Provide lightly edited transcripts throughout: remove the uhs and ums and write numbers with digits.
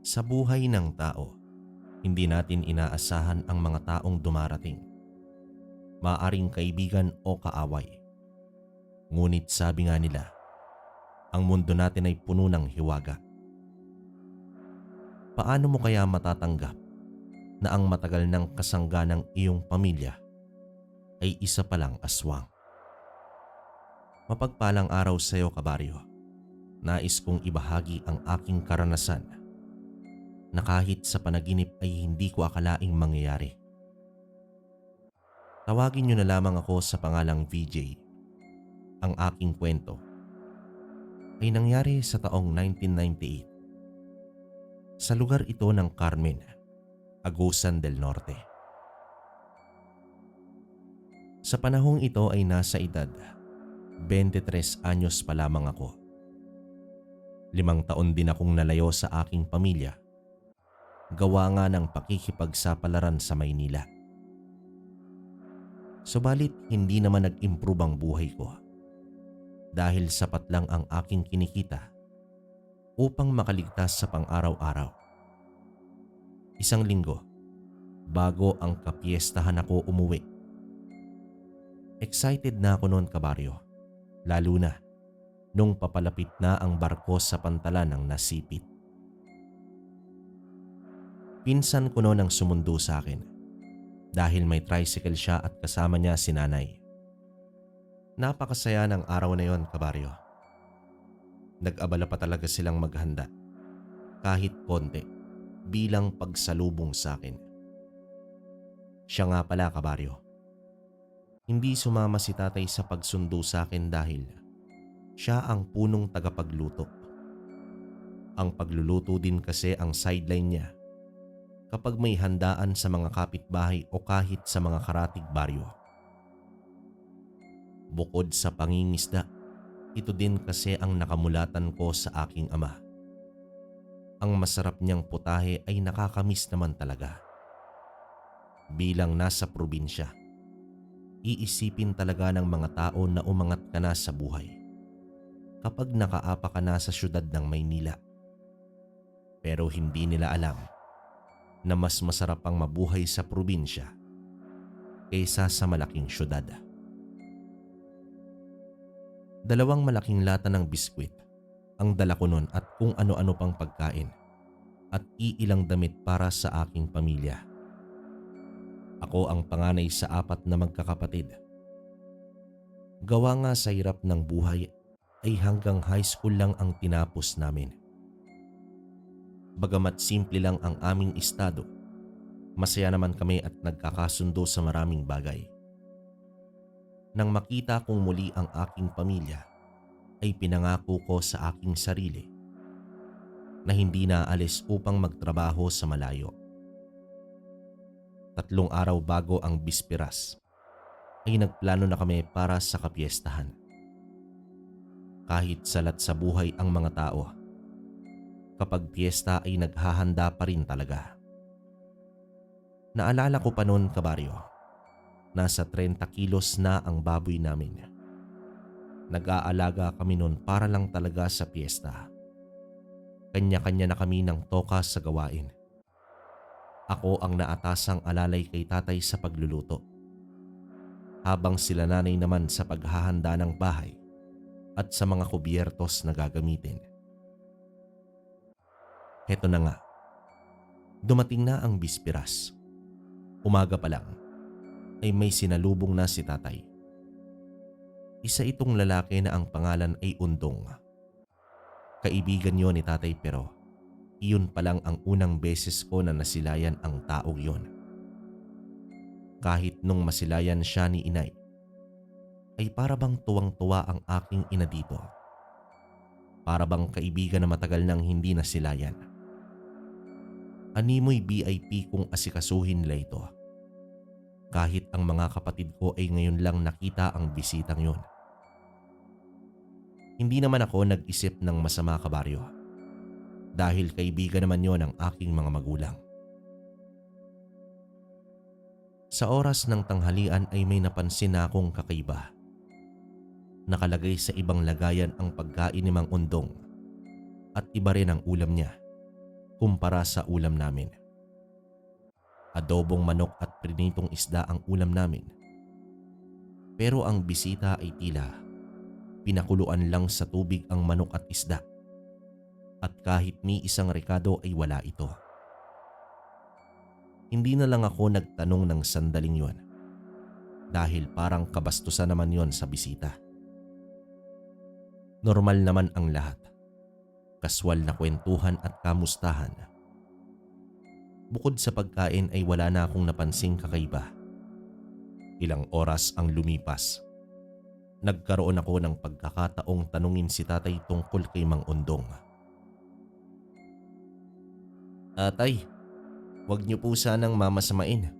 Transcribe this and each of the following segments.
Sa buhay ng tao, hindi natin inaasahan ang mga taong dumarating. Maaring kaibigan o kaaway. Ngunit sabi nga nila, ang mundo natin ay puno ng hiwaga. Paano mo kaya matatanggap na ang matagal ng kasangga ng iyong pamilya ay isa palang aswang? Mapagpalang araw sa iyo, kabaryo. Nais kong ibahagi ang aking karanasan na kahit sa panaginip ay hindi ko akalaing mangyayari. Tawagin niyo na lamang ako sa pangalang VJ. Ang aking kwento ay nangyari sa taong 1998 sa lugar ito ng Carmen, Agusan del Norte. Sa panahong ito ay nasa edad 23 anyos pa lamang ako. 5 taon din akong nalayo sa aking pamilya, gawa nga ng pakikipagsapalaran sa Maynila. Subalit hindi naman nag-improve ang buhay ko dahil sapat lang ang aking kinikita upang makaligtas sa pang-araw-araw. Isang linggo bago ang kapiestahan ako umuwi. Excited na ako noon, kabaryo, lalo na nung papalapit na ang barko sa pantalan ng nasipit. Pinsan ko noon ang sumundo sa akin dahil may tricycle siya at kasama niya si nanay. Napakasaya ng araw na yon, kabaryo. Nag-abala pa talaga silang maghanda kahit konti bilang pagsalubong sa akin. Siya nga pala, kabaryo. Hindi sumama si tatay sa pagsundo sa akin dahil siya ang punong tagapagluto. Ang pagluluto din kasi ang sideline niya kapag may handaan sa mga kapitbahay o kahit sa mga karatig baryo. Bukod sa pangingisda, ito din kasi ang nakamulatan ko sa aking ama. Ang masarap niyang putahe ay nakakamiss naman talaga. Bilang nasa probinsya, iisipin talaga ng mga tao na umangat ka na sa buhay kapag nakaapa ka na sa syudad ng Maynila. Pero hindi nila alam na mas masarap ang mabuhay sa probinsya kaysa sa malaking syudad. 2 malaking lata ng biskwit ang dala ko nun at kung ano-ano pang pagkain at iilang damit para sa aking pamilya. Ako ang panganay sa 4 na magkakapatid. Gawa nga sa hirap ng buhay ay hanggang high school lang ang tinapos namin. Bagamat simple lang ang aming estado, masaya naman kami at nagkakasundo sa maraming bagay. Nang makita kong muli ang aking pamilya, ay pinangako ko sa aking sarili na hindi naalis upang magtrabaho sa malayo. 3 araw bago ang bisperas, ay nagplano na kami para sa kapiestahan. Kahit salat sa buhay ang mga tao, kapag piyesta ay naghahanda pa rin talaga. Naalala ko pa noon, kabaryo, nasa 30 kilos na ang baboy namin. Nag-aalaga kami noon para lang talaga sa piyesta. Kanya-kanya na kami ng toka sa gawain. Ako ang naatasang alalay kay tatay sa pagluluto, habang sila nanay naman sa paghahanda ng bahay at sa mga kubyertos na gagamitin. Heto na nga, dumating na ang bisperas. Umaga pa lang ay may sinalubong na si tatay. Isa itong lalaki na ang pangalan ay Undong. Kaibigan yon ni tatay pero iyon pa lang ang unang beses ko na nasilayan ang taong yon. Kahit nung masilayan siya ni inay, ay para bang tuwang-tuwa ang aking ina dito. Para bang kaibigan na matagal nang hindi nasilayan. Animoy VIP kung asikasuhin nila ito. Kahit ang mga kapatid ko ay ngayon lang nakita ang bisitang yon. Hindi naman ako nag-isip ng masama, kabaryo, dahil kaibigan naman yon ng aking mga magulang. Sa oras ng tanghalian ay may napansin na akong kakaiba. Nakalagay sa ibang lagayan ang pagkain ni Mang Undong at iba rin ang ulam niya. kumpara sa ulam namin. Adobong manok at prinitong isda ang ulam namin. Pero ang bisita ay tila pinakuluan lang sa tubig ang manok at isda. At kahit ni isang rekado ay wala ito. Hindi na lang ako nagtanong ng sandaling yon dahil parang kabastusan naman yon sa bisita. Normal naman ang lahat. Kaswal na kwentuhan at kamustahan. Bukod sa pagkain ay wala na akong napansing kakaiba. Ilang oras ang lumipas. Nagkaroon ako ng pagkakataong tanungin si tatay tungkol kay Mang Undong. Tatay, wag niyo po sanang mamasamain.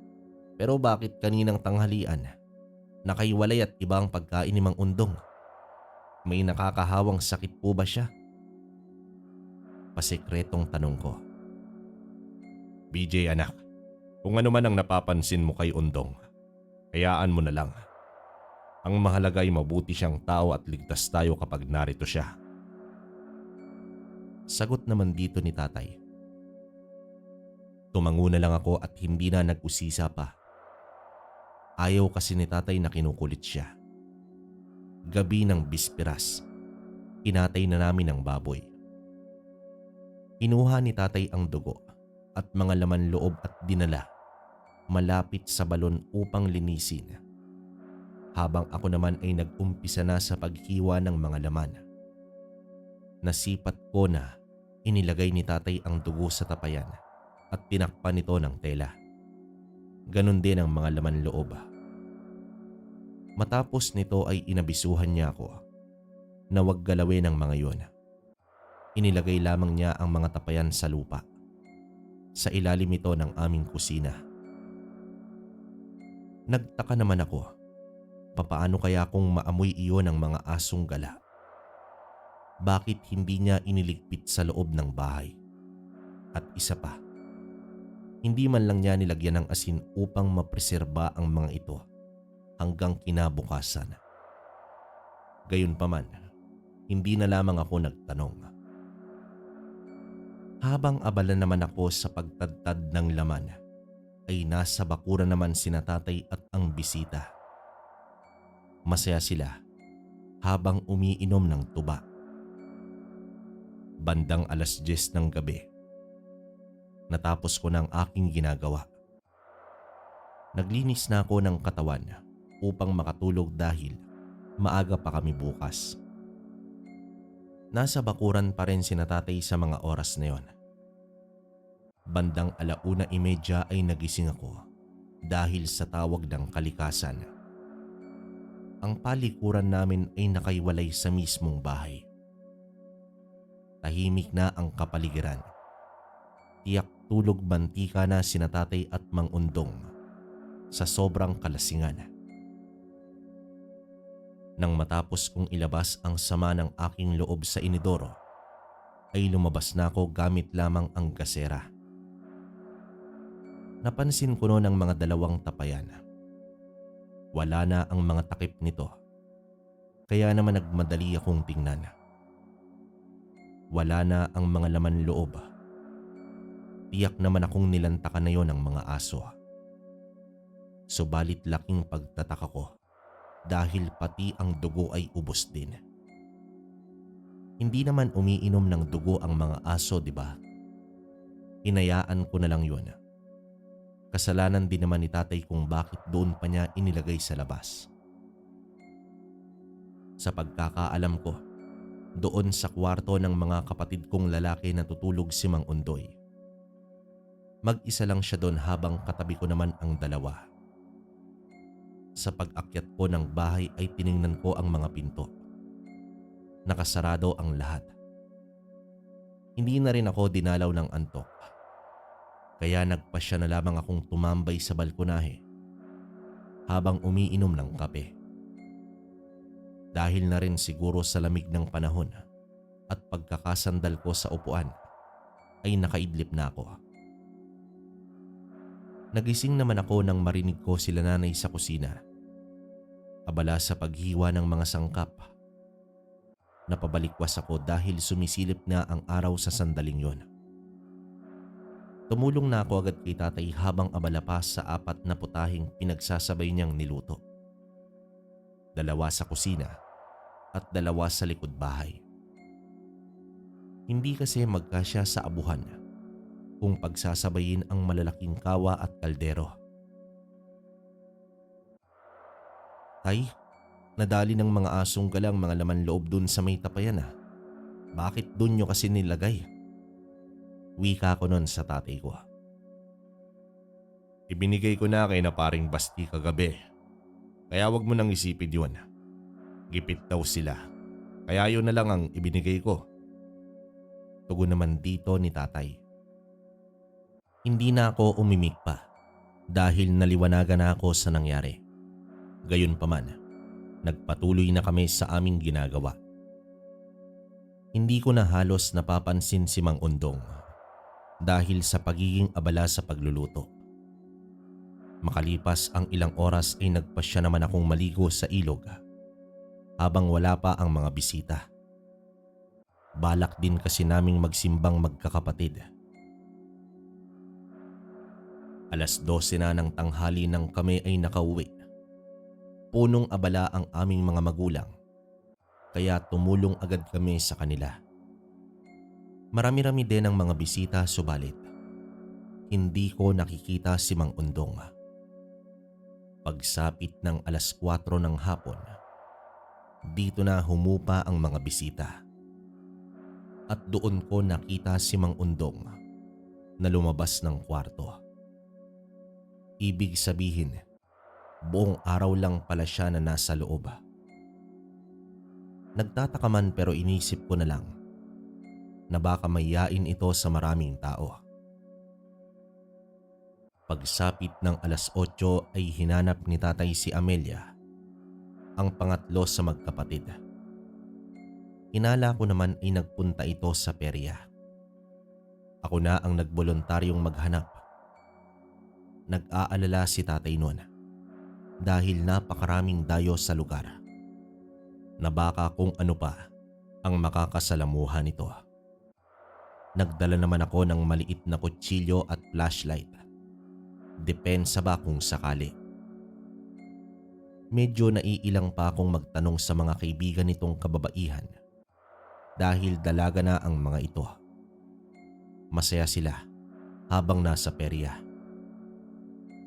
Pero bakit kaninang tanghalian nakaiwalay at iba ang pagkain ni Mang Undong? May nakakahawang sakit po ba siya? Pasikretong tanong ko. BJ anak, kung ano man ang napapansin mo kay Undong, hayaan mo na lang. Ang mahalaga ay mabuti siyang tao at ligtas tayo kapag narito siya. Sagot naman dito ni tatay. Tumango na lang ako at hindi na nag-usisa pa. Ayaw kasi ni tatay na kinukulit siya. Gabi ng bisperas, inatay na namin ang baboy. Kinuha ni tatay ang dugo at mga laman loob at dinala malapit sa balon upang linisin. Habang ako naman ay nag-umpisa na sa paghiwa ng mga laman. Nasipat ko na inilagay ni tatay ang dugo sa tapayan at tinakpan nito ng tela. Ganon din ang mga laman loob. Matapos nito ay inabisuhan niya ako na huwag galawin ang mga yon. Inilagay lamang niya ang mga tapayan sa lupa. Sa ilalim ito ng aming kusina. Nagtaka naman ako, papaano kaya kung maamoy iyon ng mga asong gala? Bakit hindi niya iniligpit sa loob ng bahay? At isa pa, hindi man lang niya nilagyan ng asin upang mapreserba ang mga ito hanggang kinabukasan. Gayunpaman, hindi na lamang ako nagtanong. Habang abala naman ako sa pagtadtad ng laman, ay nasa bakuran naman sina tatay at ang bisita. Masaya sila habang umiinom ng tuba. Bandang 10:00 ng gabi, natapos ko ng aking ginagawa. Naglinis na ako ng katawan upang makatulog dahil maaga pa kami bukas. Nasa bakuran pa rin sina tatay sa mga oras na yon. Bandang 1:30 ay nagising ako dahil sa tawag ng kalikasan. Ang palikuran namin ay nakaiwalay sa mismong bahay. Tahimik na ang kapaligiran. Tiyak tulog mantika na sina tatay at Mang Undong sa sobrang kalasingan. Nang matapos kong ilabas ang sama ng aking loob sa inidoro, ay lumabas na ako gamit lamang ang gasera. Napansin ko noon ang mga dalawang tapayan. Wala na ang mga takip nito, kaya naman nagmadali akong tingnan. Wala na ang mga laman loob. Tiyak naman akong nilantakan na yon ng mga aso. Subalit laking pagtataka ko dahil pati ang dugo ay ubos din. Hindi naman umiinom ng dugo ang mga aso, di ba? Hinayaan ko na lang yun. Kasalanan din naman ni tatay kung bakit doon pa niya inilagay sa labas. Sa pagkakaalam ko, doon sa kwarto ng mga kapatid kong lalaki natutulog si Mang Undoy. Mag-isa lang siya doon habang katabi ko naman ang dalawa. Sa pag-akyat ko ng bahay ay tiningnan ko ang mga pinto. Nakasarado ang lahat. Hindi na rin ako dinalaw ng antok. Kaya nagpasya na lamang akong tumambay sa balkonahe habang umiinom ng kape. Dahil na rin siguro sa lamig ng panahon at pagkakasandal ko sa upuan ay nakaidlip na ako. Nagising naman ako nang marinig ko sila nanay sa kusina. Abala sa paghiwa ng mga sangkap. Napabalikwas ako dahil sumisilip na ang araw sa sandaling yon. Tumulong na ako agad kay tatay habang abala pa sa 4 na putahing pinagsasabay niyang niluto. 2 sa kusina at 2 sa likod bahay. Hindi kasi magkasya sa abuhan kung pagsasabayin ang malalaking kawa at kaldero. Tay, nadali ng mga asong galang mga laman loob dun sa may tapayan ah. Bakit dun nyo kasi nilagay? Wika ko nun sa tatay ko. Ibinigay ko na kay na paring Basti kagabi. Kaya wag mo nang isipin yun. Gipit daw sila. Kaya yun na lang ang ibinigay ko. Tugon naman dito ni tatay. Hindi na ako umimik pa dahil naliwanagan na ako sa nangyari. Gayunpaman, nagpatuloy na kami sa aming ginagawa. Hindi ko na halos napapansin si Mang Undong dahil sa pagiging abala sa pagluluto. Makalipas ang ilang oras ay nagpasya naman akong maligo sa ilog habang wala pa ang mga bisita. Balak din kasi naming magsimbang magkakapatid. 12:00 na ng tanghali nang kami ay nakauwi. Punong abala ang aming mga magulang kaya tumulong agad kami sa kanila. Marami-rami din ang mga bisita subalit hindi ko nakikita si Mang Undong. Pagsapit ng 4:00 ng hapon, dito na humupa ang mga bisita. At doon ko nakita si Mang Undong na lumabas ng kwarto. Ibig sabihin, buong araw lang pala siya na nasa loob. Nagtataka man pero inisip ko na lang na baka mayayain ito sa maraming tao. Pagsapit ng 8:00 ay hinanap ni tatay si Amelia, ang pangatlo sa magkapatid. Inala ko naman ay nagpunta ito sa perya. Ako na ang nagboluntaryong maghanap. Nag-aalala si tatay noon dahil napakaraming dayo sa lugar na baka kung ano pa ang makakasalamuhan nito. Nagdala naman ako ng maliit na kutsilyo at flashlight. Depensa ba kung sakali. Medyo naiilang pa akong magtanong sa mga kaibigan nitong kababaihan dahil dalaga na ang mga ito. Masaya sila habang nasa perya.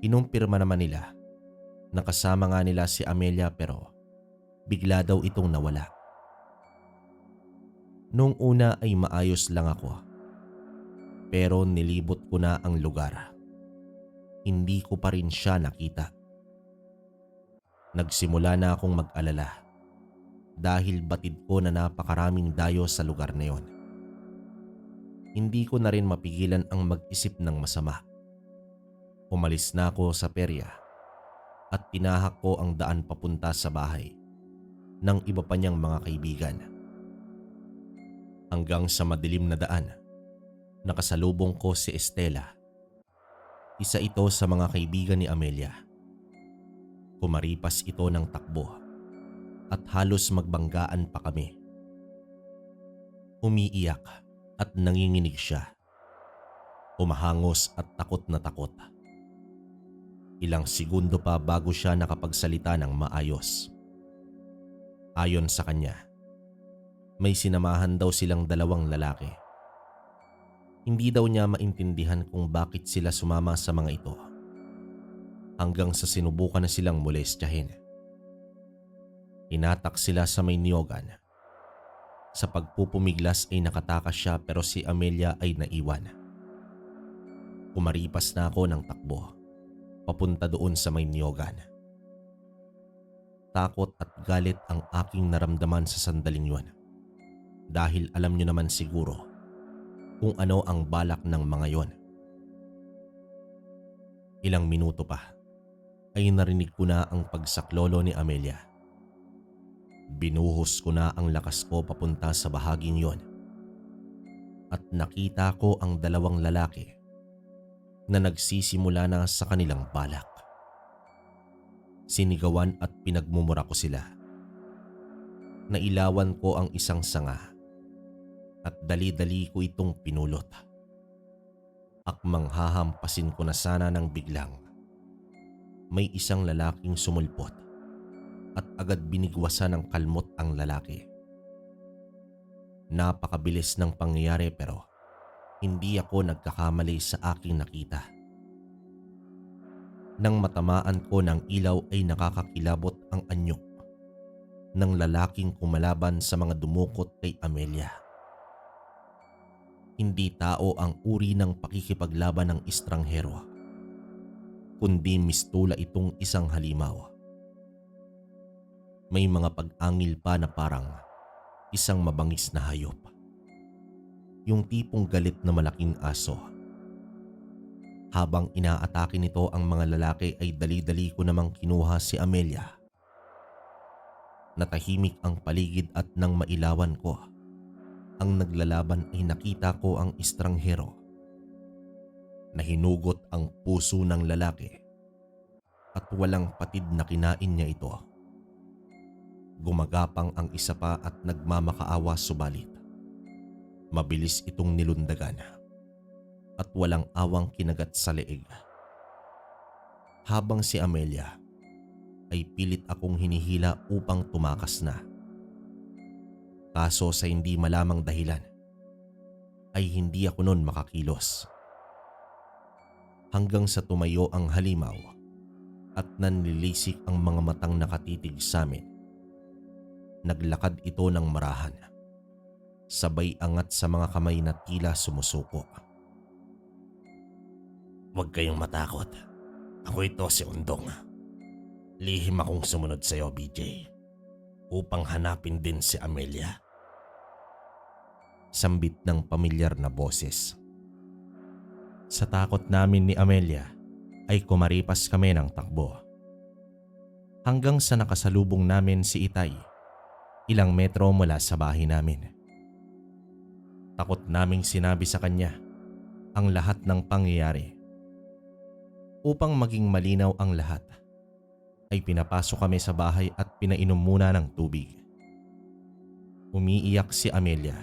Inumpirma naman nila na kasama nga nila si Amelia pero bigla daw itong nawala. Noong una ay maayos lang ako pero nilibot ko na ang lugar. Hindi ko pa rin siya nakita. Nagsimula na akong mag-alala dahil batid ko na napakaraming dayo sa lugar na yon. Hindi ko na rin mapigilan ang mag-isip ng masama. Umalis na ako sa perya at tinahak ko ang daan papunta sa bahay ng iba pa niyang mga kaibigan. Hanggang sa madilim na daan, nakasalubong ko si Estela. Isa ito sa mga kaibigan ni Amelia. Kumaripas ito ng takbo at halos magbanggaan pa kami. Umiiyak at nanginginig siya. Umahangos at takot na takot. Ilang segundo pa bago siya nakapagsalita ng maayos. Ayon sa kanya, may sinamahan daw silang 2 lalaki. Hindi daw niya maintindihan kung bakit sila sumama sa mga ito. Hanggang sa sinubukan na silang molestyahin. Inatak sila sa may niyogan. Sa pagpupumiglas ay nakatakas siya pero si Amelia ay naiwan. Kumaripas na ako ng takbo papunta doon sa may niyogan. Takot at galit ang aking naramdaman sa sandaling yun. Dahil alam niyo naman siguro kung ano ang balak ng mga yon. Ilang minuto pa ay narinig ko na ang pagsaklolo ni Amelia. Binuhos ko na ang lakas ko papunta sa bahaging yon. At nakita ko ang 2 lalaki na nagsisimula na sa kanilang balak. Sinigawan at pinagmumura ko sila. Nailawan ko ang isang sanga at dali-dali ko itong pinulot. Akmang hahampasin ko na sana ng biglang may isang lalaking sumulpot at agad binigwasan ng kalmot ang lalaki. Napakabilis ng pangyayari pero hindi ako nagkakamali sa aking nakita. Nang matamaan ko ng ilaw ay nakakakilabot ang anyok ng lalaking kumalaban sa mga dumukot kay Amelia. Hindi tao ang uri ng pakikipaglaban ng estranghero, kundi mistula itong isang halimaw. May mga pag-angil pa na parang isang mabangis na hayop. Yung tipong galit na malaking aso. Habang inaatake nito ang mga lalaki ay dali-dali ko namang kinuha si Amelia. Natahimik ang paligid at nang mailawan ko ang naglalaban ay nakita ko ang estranghero na hinugot ang puso ng lalaki at walang patid na kinain niya ito. Gumagapang ang isa pa at nagmamakaawa subalit mabilis itong nilundagan at walang awang kinagat sa leeg. Habang si Amelia ay pilit akong hinihila upang tumakas na. Kaso sa hindi malamang dahilan ay hindi ako nun makakilos. Hanggang sa tumayo ang halimaw at nanlilisik ang mga matang nakatitig sa amin. Naglakad ito ng marahan, sabay angat sa mga kamay na tila sumusuko. "Huwag kayong matakot. Ako ito si Undong. Lihim akong sumunod sa iyo, BJ, upang hanapin din si Amelia." Sambit ng pamilyar na boses. Sa takot namin ni Amelia ay kumaripas kami ng takbo. Hanggang sa nakasalubong namin si Itay, ilang metro mula sa bahay namin. Takot naming sinabi sa kanya ang lahat ng pangyayari. Upang maging malinaw ang lahat, ay pinapasok kami sa bahay at pinainom muna ng tubig. Umiiyak si Amelia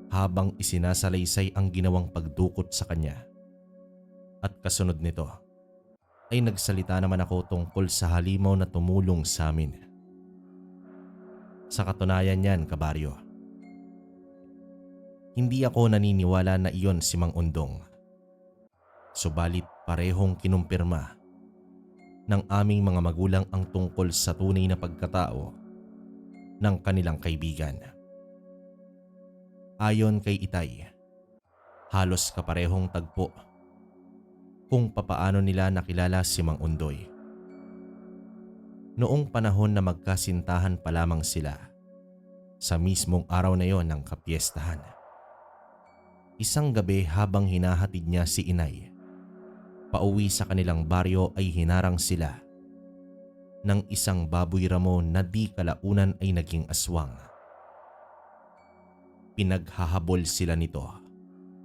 habang isinasalaysay ang ginawang pagdukot sa kanya. At kasunod nito ay nagsalita naman ako tungkol sa halimaw na tumulong sa amin. Sa katunayan niyan, kabaryo, hindi ako naniniwala na iyon si Mang Undong. Subalit parehong kinumpirma ng aming mga magulang ang tungkol sa tunay na pagkatao ng kanilang kaibigan. Ayon kay Itay, halos kaparehong tagpo kung papaano nila nakilala si Mang Undoy. Noong panahon na magkasintahan pa lamang sila, sa mismong araw na yon ng kapiestahan. Isang gabi habang hinahatid niya si Inay pauwi sa kanilang baryo ay hinarang sila ng isang baboy ramo na di kalaunan ay naging aswang. Pinaghahabol sila nito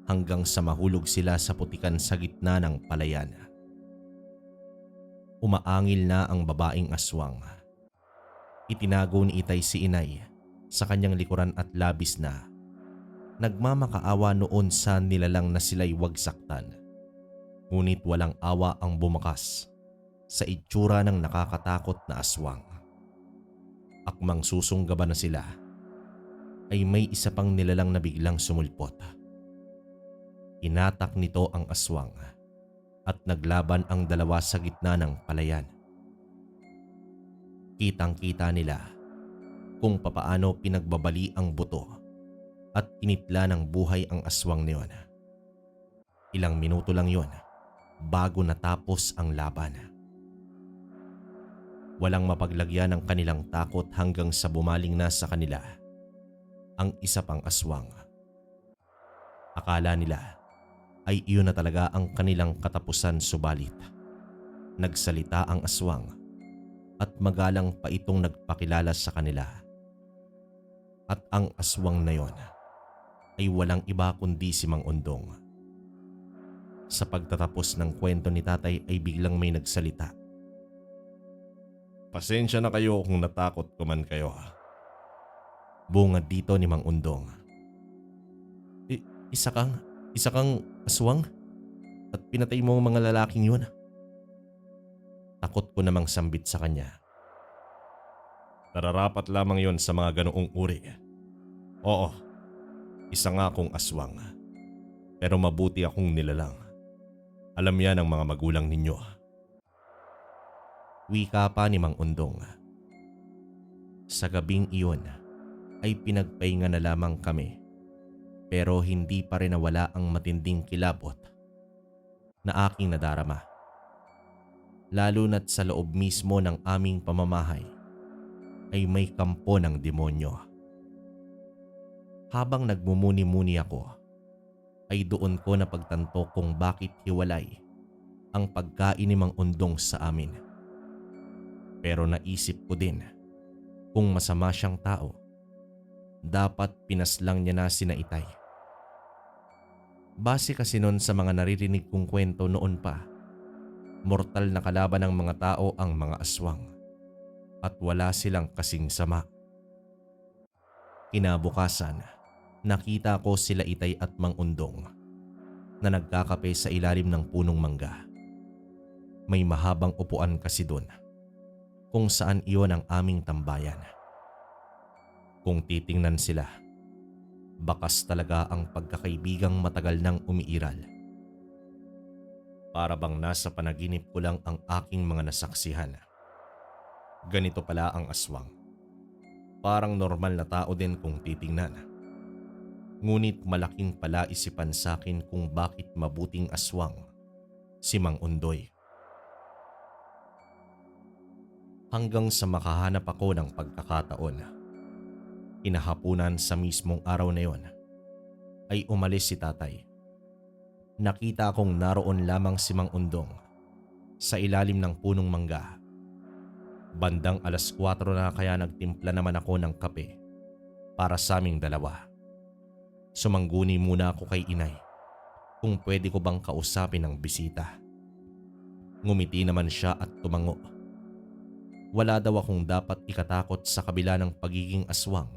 hanggang sa mahulog sila sa putikan sa gitna ng palayan. Umaangil na ang babaeng aswang. Itinago ni Itay si Inay sa kanyang likuran at labis na nagmamakaawa noon sa nilalang na sila'y wag saktan. Ngunit walang awa ang bumakas sa itsura ng nakakatakot na aswang. Akmang susunggaban na sila ay may isa pang nilalang na biglang sumulpot. Inatak nito ang aswang at naglaban ang dalawa sa gitna ng palayan. Kitang-kita nila kung papaano pinagbabali ang buto at initla ng buhay ang aswang niyon. Ilang minuto lang yon bago natapos ang laban. Walang mapaglagyan ng kanilang takot hanggang sa bumaling na sa kanila ang isa pang aswang. Akala nila ay iyon na talaga ang kanilang katapusan, subalit nagsalita ang aswang at magalang pa itong nagpakilala sa kanila. At ang aswang na yon ay walang iba kundi si Mang Undong. Sa pagtatapos ng kwento ni tatay ay biglang may nagsalita. "Pasensya na kayo kung natakot ko man kayo." Bungad dito ni Mang Undong. Isa kang aswang?" at pinatay mo ang mga lalaking yun? Takot ko namang sambit sa kanya. Nararapat lamang yon sa mga ganoong uri. Oo, isa nga akong aswang. Pero mabuti akong nilalang. Alam yan ng mga magulang ninyo. Wika pa ni Mang Undong. Sa gabing iyon ay pinagpahinga na lamang kami, pero hindi pa rin nawala ang matinding kilabot na aking nadarama. Lalo na't sa loob mismo ng aming pamamahay ay may kampo ng demonyo. Habang nagmumuni-muni ako, ay doon ko napagtanto kung bakit hiwalay ang pagkain ni Mang Undong sa amin. Pero naisip ko din, kung masama siyang tao, dapat pinaslang niya na sina Itay. Base kasi nun sa mga naririnig kong kwento noon pa, mortal na kalaban ng mga tao ang mga aswang at wala silang kasing sama. Kinabukasan, nakita ko sila Itay at Mang Undong na nagkakape sa ilalim ng punong mangga. May mahabang upuan kasi doon, kung saan iyon ang aming tambayan. Kung titingnan sila, bakas talaga ang pagkakaibigang matagal nang umiiral. Para bang nasa panaginip ko lang ang aking mga nasaksihan. Ganito pala ang aswang. Parang normal na tao din kung titingnan. Ngunit malaking palaisipan sa akin kung bakit mabuting aswang si Mang Undoy. Hanggang sa makahanap ako ng pagkakataon. Kinahapunan sa mismong araw na yon ay umalis si tatay. Nakita kong naroon lamang si Mang Undong sa ilalim ng punong mangga. Bandang 4:00 na kaya nagtimpla naman ako ng kape para sa aming dalawa. Sumangguni muna ako kay inay kung pwede ko bang kausapin ang bisita. Ngumiti naman siya at tumango. Wala daw akong dapat ikatakot sa kabila ng pagiging aswang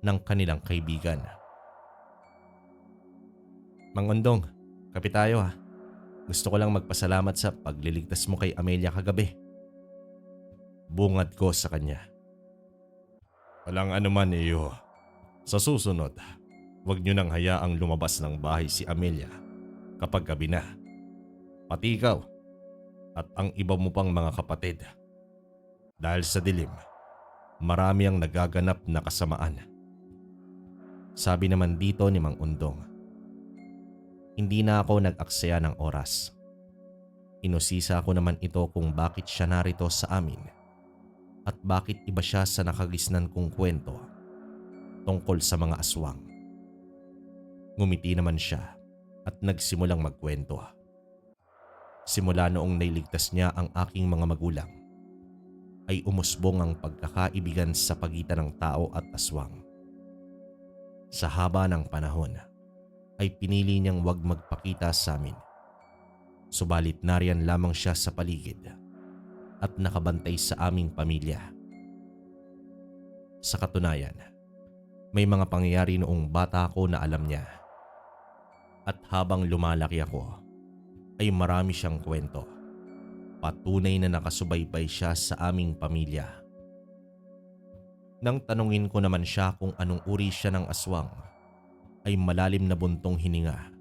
ng kanilang kaibigan. Mang Undong, kape tayo ha. Gusto ko lang magpasalamat sa pagliligtas mo kay Amelia kagabi. Bungad ko sa kanya. Walang anuman iyo. Sa susunod, huwag niyo nang hayaang lumabas ng bahay si Amelia kapag gabi na. Pati ikaw at ang iba mo pang mga kapatid. Dahil sa dilim, marami ang nagaganap na kasamaan. Sabi naman dito ni Mang Undong. Hindi na ako nag-aksaya ng oras. Inusisa ko naman ito kung bakit siya narito sa amin at bakit iba siya sa nakagisnan kong kwento tungkol sa mga aswang. Ngumiti naman siya at nagsimulang magkwento. Simula noong nailigtas niya ang aking mga magulang, ay umusbong ang pagkakaibigan sa pagitan ng tao at aswang. Sa haba ng panahon, ay pinili niyang wag magpakita sa amin. Subalit nariyan lamang siya sa paligid at nakabantay sa aming pamilya. Sa katunayan, may mga pangyayari noong bata ako na alam niya. At habang lumalaki ako, ay marami siyang kwento. Patunay na nakasubaybay siya sa aming pamilya. Nang tanungin ko naman siya kung anong uri siya ng aswang, ay malalim na buntong hininga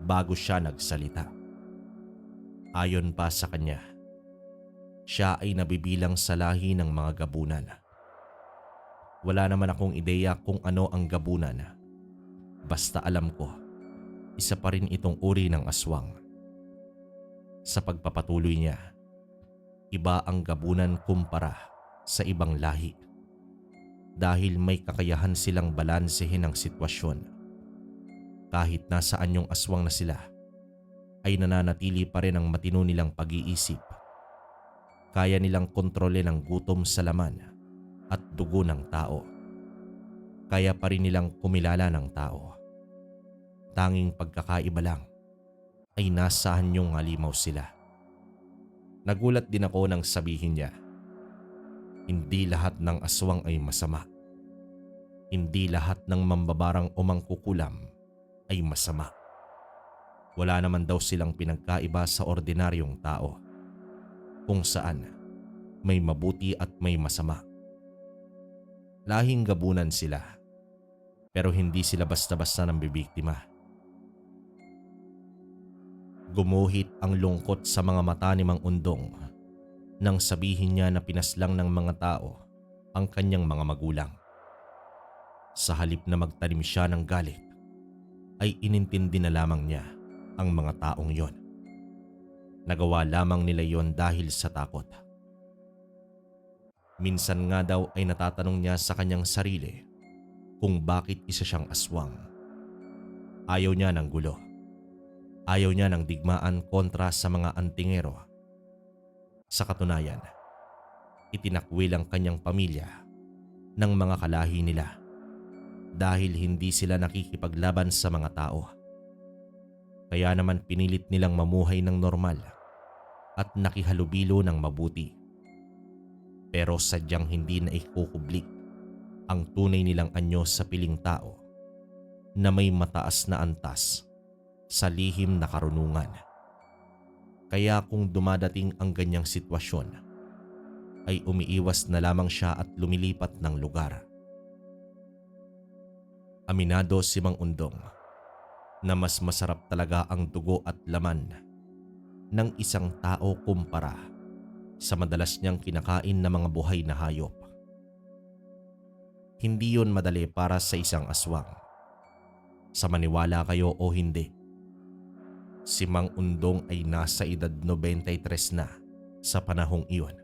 bago siya nagsalita. Ayon pa sa kanya, siya ay nabibilang sa lahi ng mga gabunan. Wala naman akong ideya kung ano ang gabunan. Basta alam ko, isa pa rin itong uri ng aswang. Sa pagpapatuloy niya, iba ang gabunan kumpara sa ibang lahi dahil may kakayahan silang balansehin ang sitwasyon. Kahit nasaan yung aswang na sila, ay nananatili pa rin ang matino nilang pag-iisip. Kaya nilang kontrolin ang gutom sa laman at dugo ng tao. Kaya pa rin nilang kumilala ng tao. Tanging pagkakaiba lang ay nasa anyong halimaw sila. Nagulat din ako nang sabihin niya, hindi lahat ng aswang ay masama. Hindi lahat ng mambabarang o mangkukulam ay masama. Wala naman daw silang pinagkaiba sa ordinaryong tao, kung saan may mabuti at may masama. Lahing gabunan sila, pero hindi sila basta-basta nambibiktima. Gumuhit ang lungkot sa mga mata ni Mang Undong nang sabihin niya na pinaslang ng mga tao ang kanyang mga magulang. Sa halip na magtanim siya ng galit, ay inintindi na lamang niya ang mga taong yon. Nagawa lamang nila yon dahil sa takot. Minsan nga daw ay natatanong niya sa kanyang sarili kung bakit isa siyang aswang. Ayaw niya ng gulo. Ayaw niya ng digmaan kontra sa mga antingero. Sa katunayan, itinakwil ang kanyang pamilya ng mga kalahi nila dahil hindi sila nakikipaglaban sa mga tao. Kaya naman pinilit nilang mamuhay ng normal at nakihalubilo ng mabuti. Pero sadyang hindi na ikukublik ang tunay nilang anyo sa piling tao na may mataas na antas sa lihim na karunungan. Kaya kung dumadating ang ganyang sitwasyon, ay umiiwas na lamang siya at lumilipat ng lugar. Aminado si Mang Undong na mas masarap talaga ang dugo at laman ng isang tao kumpara sa madalas niyang kinakain na mga buhay na hayop. Hindi yon madali para sa isang aswang. Sa maniwala kayo o hindi, si Mang Undong ay nasa edad 93 na sa panahong iyon.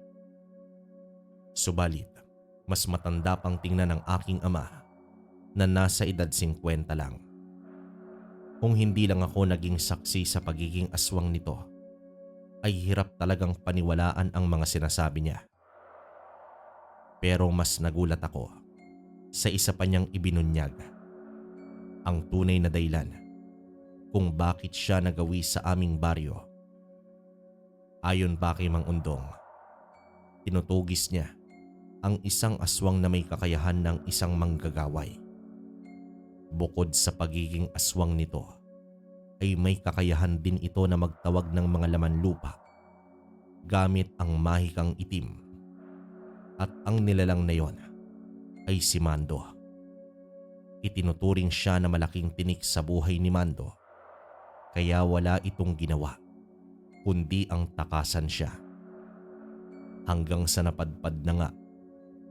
Subalit, mas matanda pang tingnan ng aking ama na nasa edad 50 lang. Kung hindi lang ako naging saksi sa pagiging aswang nito, ay hirap talagang paniwalaan ang mga sinasabi niya. Pero mas nagulat ako sa isa pa niyang ibinunyag, ang tunay na dahilan kung bakit siya nagawi sa aming baryo. Ayon pa kay Mang Undong, tinutugis niya ang isang aswang na may kakayahan ng isang manggagaway. Bukod sa pagiging aswang nito, ay may kakayahan din ito na magtawag ng mga laman lupa gamit ang mahikang itim. At ang nilalang na yon ay si Mando. Itinuturing siya na malaking tinik sa buhay ni Mando, kaya wala itong ginawa kundi ang takasan siya. Hanggang sa napadpad na nga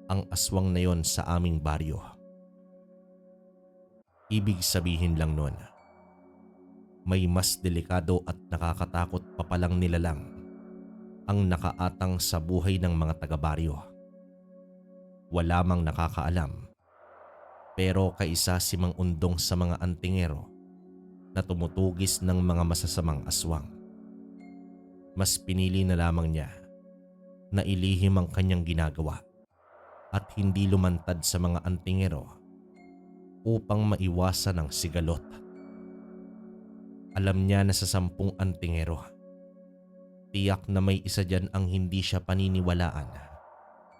ang aswang na yon sa aming baryo. Ibig sabihin lang nun, may mas delikado at nakakatakot pa palang nilalang ang nakaatang sa buhay ng mga taga-baryo. Wala mang nakakaalam, pero kaisa si Mang Undong sa mga antingero na tumutugis ng mga masasamang aswang. Mas pinili na lamang niya na ilihim ang kanyang ginagawa at hindi lumantad sa mga antingero upang maiwasan ang sigalot. Alam niya na sa 10 antingero, tiyak na may isa dyan ang hindi siya paniniwalaan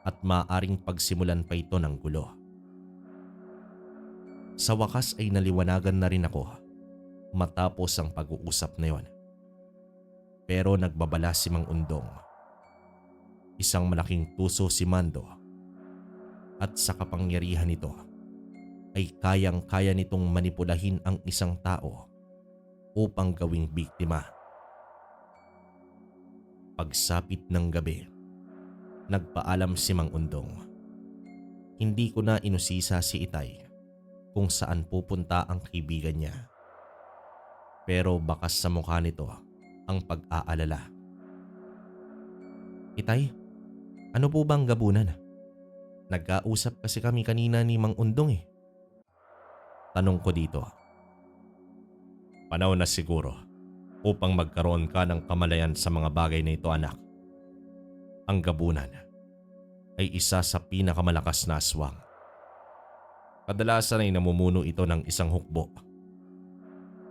at maaaring pagsimulan pa ito ng gulo. Sa wakas ay naliwanagan na rin ako matapos ang pag-uusap na yon. Pero nagbabala si Mang Undong. Isang malaking tuso si Mando at sa kapangyarihan nito ay kayang-kaya nitong manipulahin ang isang tao upang gawing biktima. Pagsapit ng gabi, nagpaalam si Mang Undong. Hindi ko na inusisa si Itay kung saan pupunta ang kaibigan niya. Pero bakas sa mukha nito ang pag-aalala. Itay, ano po bang gabunan? Nagkausap kasi kami kanina ni Mang Undong eh. Tanong ko dito. Panahon na siguro upang magkaroon ka ng kamalayan sa mga bagay na ito, anak. Ang gabunan ay isa sa pinakamalakas na aswang. Kadalasan ay namumuno ito ng isang hukbo.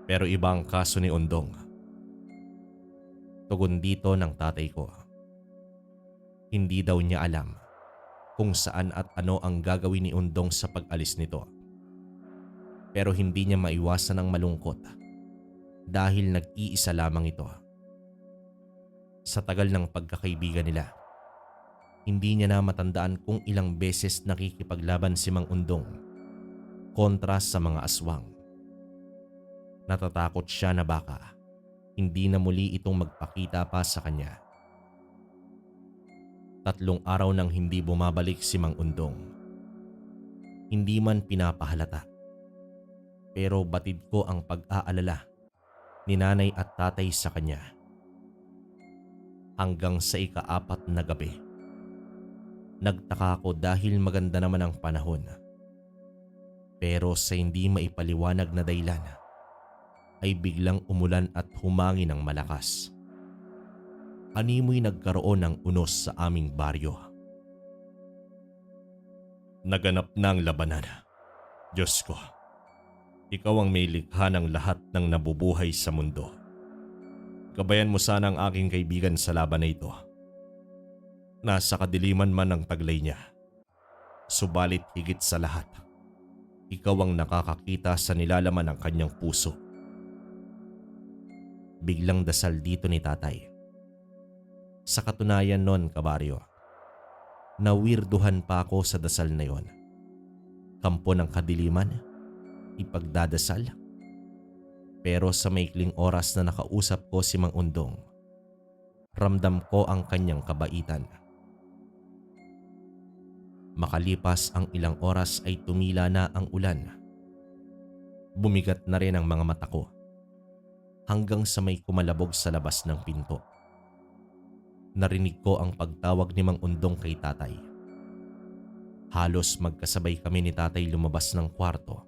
Pero iba ang kaso ni Undong. Tugon dito ng tatay ko. Hindi daw niya alam kung saan at ano ang gagawin ni Undong sa pag-alis nito. Pero hindi niya maiwasan ang malungkot dahil nag-iisa lamang ito. Sa tagal ng pagkakaibigan nila, hindi niya na matandaan kung ilang beses nakikipaglaban si Mang Undong kontra sa mga aswang. Natatakot siya na baka hindi na muli itong magpakita pa sa kanya. 3 araw nang hindi bumabalik si Mang Undong. Hindi man pinapahalata, pero batid ko ang pag-aalala ni nanay at tatay sa kanya. Hanggang sa ika-4 na gabi, nagtaka ako dahil maganda naman ang panahon. Pero sa hindi maipaliwanag na dahilan, ay biglang umulan at humangin ng malakas. Animoy nagkaroon ng unos sa aming baryo. Naganap na ang labanan. Diyos ko, ikaw ang may likha ng lahat ng nabubuhay sa mundo. Gabayan mo sana ang aking kaibigan sa laban na ito. Nasa kadiliman man ang taglay niya, subalit higit sa lahat, ikaw ang nakakakita sa nilalaman ng kanyang puso. Biglang dasal dito ni tatay. Sa katunayan nun, kabaryo, nawirduhan pa ako sa dasal na yon. Kampo ng kadiliman, ipagdadasal. Pero sa maikling oras na nakausap ko si Mang Undong, ramdam ko ang kanyang kabaitan. Makalipas ang ilang oras ay tumila na ang ulan. Bumigat na rin ang mga mata ko hanggang sa may kumalabog sa labas ng pinto. Narinig ko ang pagtawag ni Mang Undong kay tatay. Halos magkasabay kami ni tatay lumabas ng kwarto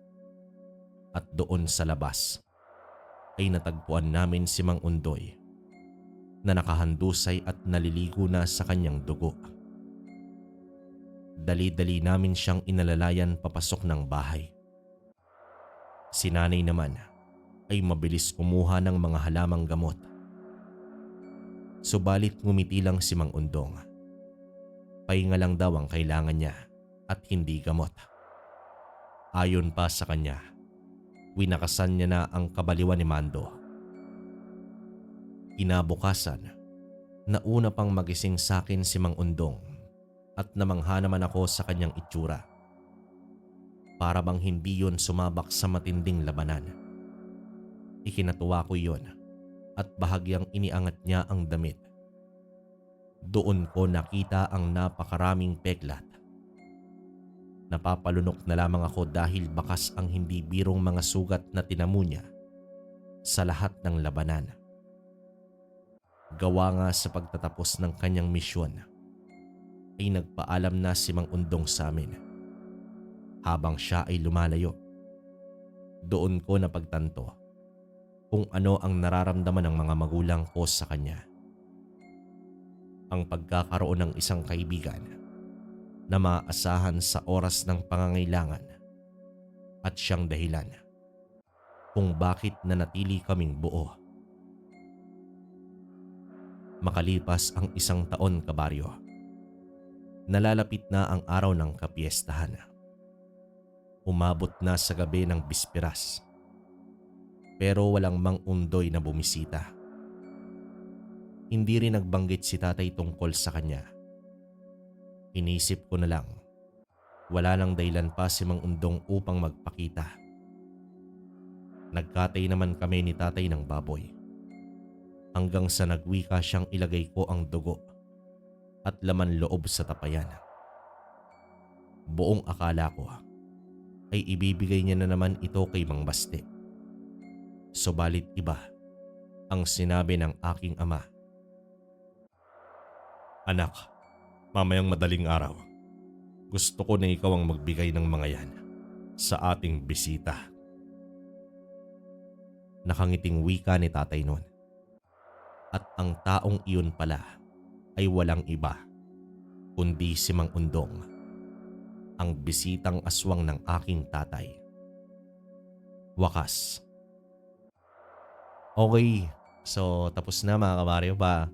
at doon sa labas ay natagpuan namin si Mang Undoy na nakahandusay at naliligo na sa kanyang dugo. Dali-dali namin siyang inalalayan papasok ng bahay. Si nanay naman ay mabilis kumuha ng mga halamang gamot. Subalit ngumiti lang si Mang Undong. Pahinga lang daw ang kailangan niya at hindi gamot. Ayon pa sa kanya, winakasan niya na ang kabaliwan ni Mando. Kinabukasan, nauna pang magising sa akin si Mang Undong at namangha naman ako sa kanyang itsura. Para bang hindi yon sumabak sa matinding labanan. Ikinatuwa ko yon at bahagyang iniangat niya ang damit. Doon ko nakita ang napakaraming peklat. Napapalunok na lamang ako dahil bakas ang hindi birong mga sugat na tinamo niya sa lahat ng labanan. Gawa nga sa pagtatapos ng kanyang misyon, ay nagpaalam na si Mang Undong sa amin. Habang siya ay lumalayo, doon ko napagtanto kung ano ang nararamdaman ng mga magulang ko sa kanya. Ang pagkakaroon ng isang kaibigan na maaasahan sa oras ng pangangailangan at siyang dahilan kung bakit nanatili kaming buo. Makalipas ang 1 taon, kabaryo, nalalapit na ang araw ng kapiestahan. Umabot na sa gabi ng bispiras. Pero walang Mang Undoy na bumisita. Hindi rin nagbanggit si tatay tungkol sa kanya. Inisip ko na lang, wala nang dahilan pa si Mang Undong upang magpakita. Nagkatay naman kami ni tatay ng baboy. Hanggang sa nagwika siyang ilagay ko ang dugo at laman loob sa tapayan. Buong akala ko ay ibibigay niya na naman ito kay Mang Baste. Subalit iba ang sinabi ng aking ama. Anak, mamayang madaling araw, gusto ko na ikaw ang magbigay ng mga yan sa ating bisita. Nakangiting wika ni tatay noon. At ang taong iyon pala ay walang iba kundi si Mang Undong, ang bisitang aswang ng aking tatay. Wakas. Okay, so tapos na mga kabaryo pa.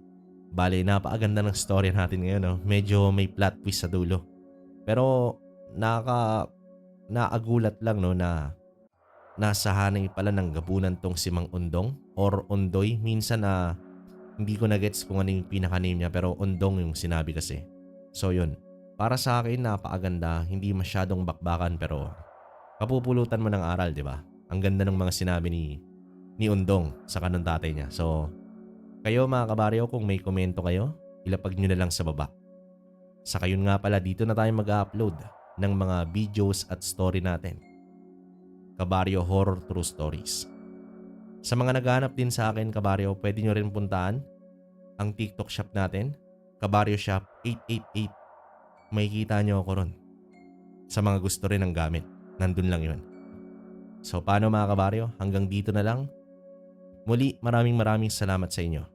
Bale, napakaganda ng story natin ngayon. No? Medyo may plot twist sa dulo. Pero naagulat lang no, na nasa hanay pala ng gabunan tong si Mang Undong or Undoy. Minsan na hindi ko na gets kung ano yung pinaka-name niya pero Undong yung sinabi kasi. So yun, para sa akin napakaganda, hindi masyadong bakbakan pero kapupulutan mo ng aral, di ba? Ang ganda ng mga sinabi ni Undong sa kanang tatay niya. So, kayo mga kabaryo, kung may komento kayo, ilapag nyo na lang sa baba. Sa kayon nga pala, dito na tayo mag-upload ng mga videos at story natin. Kabaryo Horror True Stories. Sa mga naghahanap din sa akin, kabaryo, pwede nyo rin puntaan ang TikTok shop natin, Kabaryo Shop 888. Makikita nyo ako ron. Sa mga gusto rin ng gamit, nandun lang yun. So paano mga kabaryo, hanggang dito na lang. Muli, maraming salamat sa inyo.